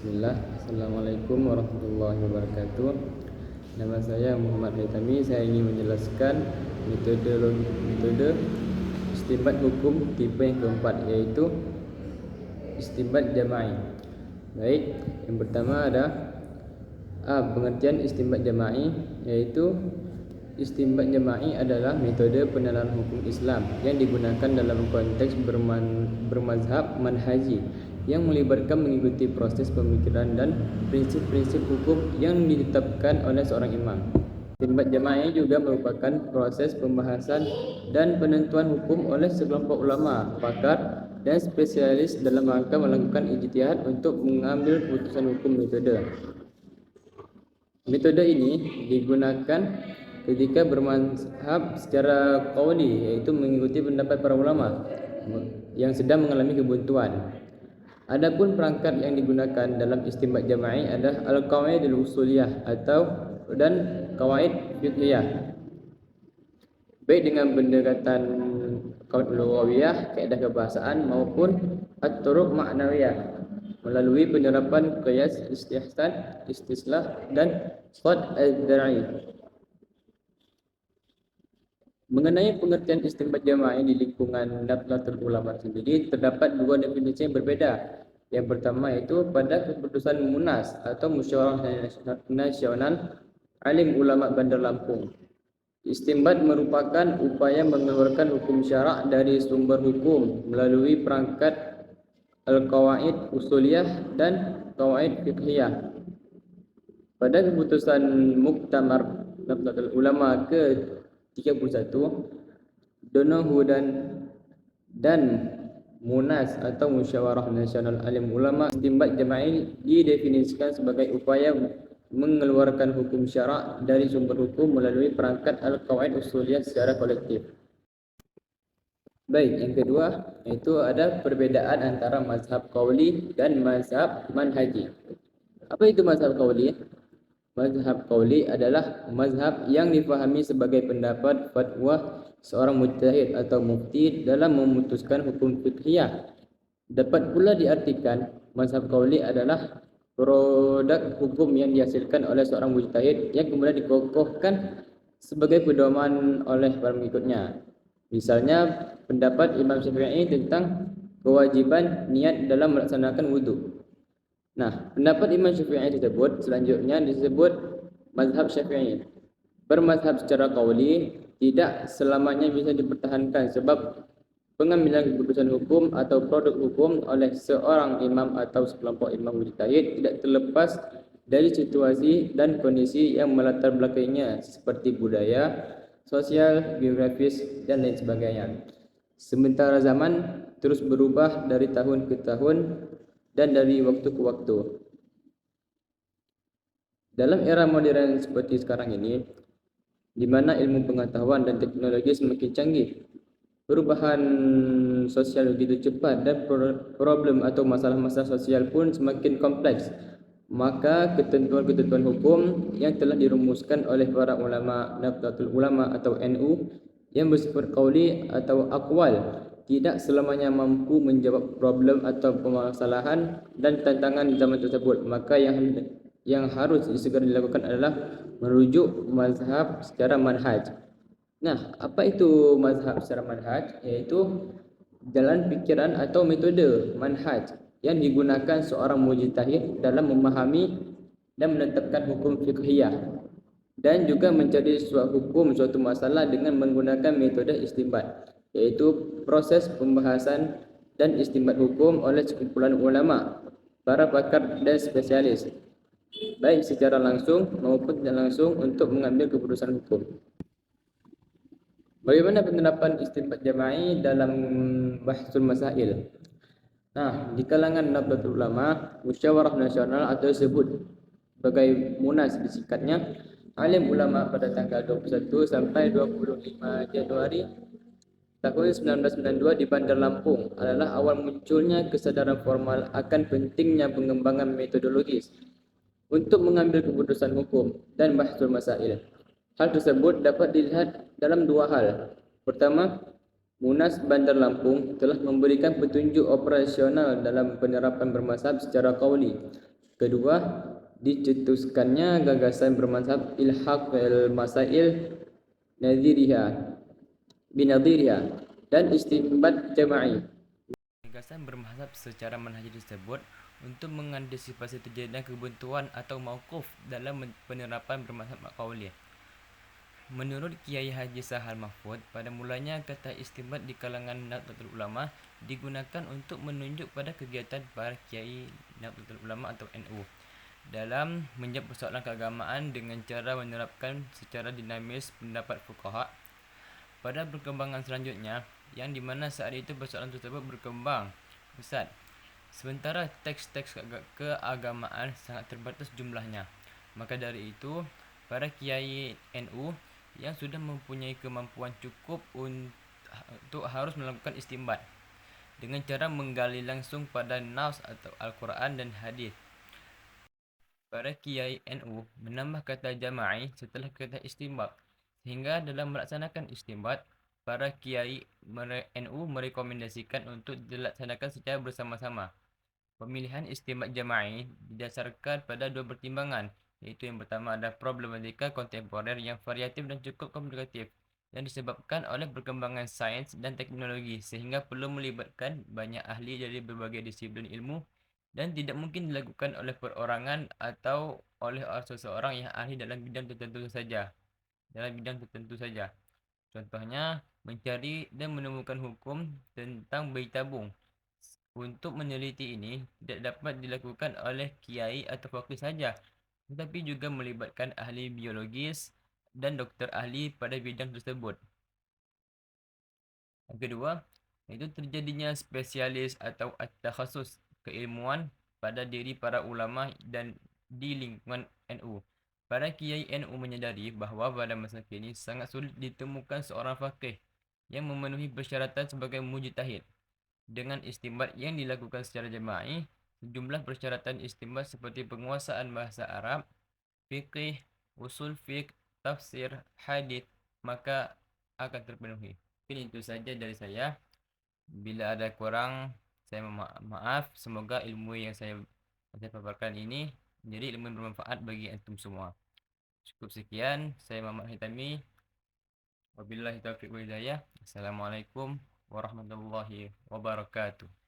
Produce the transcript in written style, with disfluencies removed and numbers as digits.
Bismillah, Assalamualaikum warahmatullahi wabarakatuh. Nama saya Muhammad Haitami. Saya ingin menjelaskan metode istinbat hukum tipe yang keempat, yaitu istinbat jama'i. Baik, yang pertama ada pengertian istinbat jama'i, yaitu istinbat jama'i adalah metode penilaian hukum Islam yang digunakan dalam konteks bermazhab manhaji yang melibatkan mengikuti proses pemikiran dan prinsip-prinsip hukum yang ditetapkan oleh seorang imam. Istinbat jama'i juga merupakan proses pembahasan dan penentuan hukum oleh sekelompok ulama, pakar, dan spesialis dalam rangka melakukan ijtihad untuk mengambil keputusan hukum. Metode ini digunakan ketika bermazhab secara qauli, yaitu mengikuti pendapat para ulama yang sedang mengalami kebuntuan. Adapun perangkat yang digunakan dalam istinbat jama'i adalah al-qawaidul usuliyah dan qawaid fiqhiyah, baik dengan pendekatan qawaid lughawiyah, kaidah kebahasaan, maupun at-turuq ma'nawiyah melalui penerapan qiyas, istihsan, istislah, dan shad al-dar'i. Mengenai pengertian istinbat jama'i di lingkungan Nahdlatul Ulama sendiri, terdapat dua definisi yang berbeda. Yang pertama yaitu pada keputusan Munas atau Musyawarah Nasional Alim Ulama Bandar Lampung. Istinbat merupakan upaya mengeluarkan hukum syarak dari sumber hukum melalui perangkat al-qawaid usuliyah dan qawaid fiqhiyah. Pada keputusan Muktamar Nahdlatul Ulama ke-31, Donohu dan Munas atau Musyawarah Nasional Alim Ulama, istinbat jama'i didefinisikan sebagai upaya mengeluarkan hukum syarak dari sumber hukum melalui perangkat al-qawaid usuliyah secara kolektif. Baik, yang kedua itu ada perbedaan antara mazhab qauli dan mazhab manhaji. Apa itu mazhab qauli? Mazhab qauli adalah mazhab yang difahami sebagai pendapat fatwa seorang mujtahid atau mufti dalam memutuskan hukum fiqhiyah. Dapat pula diartikan mazhab qauli adalah produk hukum yang dihasilkan oleh seorang mujtahid yang kemudian dikokohkan sebagai pedoman oleh para pengikutnya. Misalnya pendapat Imam Syafi'i tentang kewajiban niat dalam melaksanakan wudhu. Nah, pendapat Imam Syafi'i tersebut selanjutnya disebut mazhab Syafi'i. Bermazhab secara qauli tidak selamanya bisa dipertahankan sebab pengambilan keputusan hukum atau produk hukum oleh seorang imam atau sekelompok imam mujtahid tidak terlepas dari situasi dan kondisi yang melatar belakanginya seperti budaya, sosial, geografis, dan lain sebagainya. Sementara zaman terus berubah dari tahun ke tahun dan dari waktu ke waktu. Dalam era modern seperti sekarang ini, di mana ilmu pengetahuan dan teknologi semakin canggih, perubahan sosial begitu cepat dan problem atau masalah-masalah sosial pun semakin kompleks, maka ketentuan-ketentuan hukum yang telah dirumuskan oleh para ulama Nahdlatul Ulama atau NU yang bersifat qauli atau aqwal tidak selamanya mampu menjawab problem atau permasalahan dan tantangan zaman tersebut. Maka yang harus segera dilakukan adalah merujuk mazhab secara manhaj. Nah, apa itu mazhab secara manhaj? Yaitu jalan pikiran atau metode manhaj yang digunakan seorang mujtahid dalam memahami dan menetapkan hukum fiqhiyah dan juga mencari suatu masalah dengan menggunakan metode istinbat, yaitu proses pembahasan dan istinbat hukum oleh sekumpulan ulama, para pakar dan spesialis, baik secara langsung maupun tidak langsung untuk mengambil keputusan hukum. Bagaimana penerapan istinbat jama'i dalam bahsul masail? Nah, di kalangan Nahdlatul Ulama, Musyawarah Nasional atau disebut sebagai Munas disingkatnya, alim ulama pada tanggal 21 sampai 25 Januari tahun 1992 di Bandar Lampung adalah awal munculnya kesadaran formal akan pentingnya pengembangan metodologis untuk mengambil keputusan hukum dan bahsul masail. Hal tersebut dapat dilihat dalam dua hal. Pertama, Munas Bandar Lampung telah memberikan petunjuk operasional dalam penerapan bermazhab secara qauli. Kedua, dicetuskannya gagasan bermazhab ilhaq masail nadhiriha binadhiriha dan istinbat jama'i. Gagasan bermazhab secara manhaji tersebut untuk mengantisipasi terjadinya kebuntuan atau mauquf dalam penerapan bermazhab qauliyah. Menurut Kiai Haji Sahal Mahfud, pada mulanya kata istinbat di kalangan Nahdlatul Ulama digunakan untuk menunjuk pada kegiatan para Kiai Nahdlatul Ulama atau NU dalam menjawab persoalan keagamaan dengan cara menerapkan secara dinamis pendapat fuqaha. Pada perkembangan selanjutnya, yang dimana saat itu persoalan tersebut berkembang pesat, sementara teks-teks keagamaan sangat terbatas jumlahnya, maka dari itu para Kiai NU yang sudah mempunyai kemampuan cukup untuk harus melakukan istinbat dengan cara menggali langsung pada nas atau Al-Quran dan hadis. Para Kiai NU menambah kata jama'i setelah kata istinbat, sehingga dalam melaksanakan istinbat, para Kiai NU merekomendasikan untuk dilaksanakan secara bersama-sama. Pemilihan istinbat jama'i didasarkan pada dua pertimbangan, yaitu yang pertama adalah problematika kontemporer yang variatif dan cukup komplikatif yang disebabkan oleh perkembangan sains dan teknologi sehingga perlu melibatkan banyak ahli dari berbagai disiplin ilmu dan tidak mungkin dilakukan oleh perorangan atau oleh seseorang yang ahli dalam bidang tertentu saja. Contohnya, mencari dan menemukan hukum tentang bayi tabung. Untuk meneliti ini tidak dapat dilakukan oleh kiai atau fakih saja, tetapi juga melibatkan ahli biologis dan dokter ahli pada bidang tersebut. Yang kedua, itu terjadinya spesialis atau takhasus keilmuan pada diri para ulama dan di lingkungan NU. Para kiai NU menyadari bahawa pada masa kini sangat sulit ditemukan seorang fakih yang memenuhi persyaratan sebagai mujtahid. Dengan istinbat yang dilakukan secara jema'i, sejumlah persyaratan istinbat seperti penguasaan bahasa Arab, fikih, usul fiqh, tafsir, hadith, maka akan terpenuhi. Mungkin itu saja dari saya. Bila ada kurang, saya maaf. Semoga ilmu yang saya paparkan ini menjadi ilmu yang bermanfaat bagi antum semua. Cukup sekian. Saya Muhammad Hitami. Wabillahi taufiq wal hidayah. Assalamualaikum warahmatullahi wabarakatuh.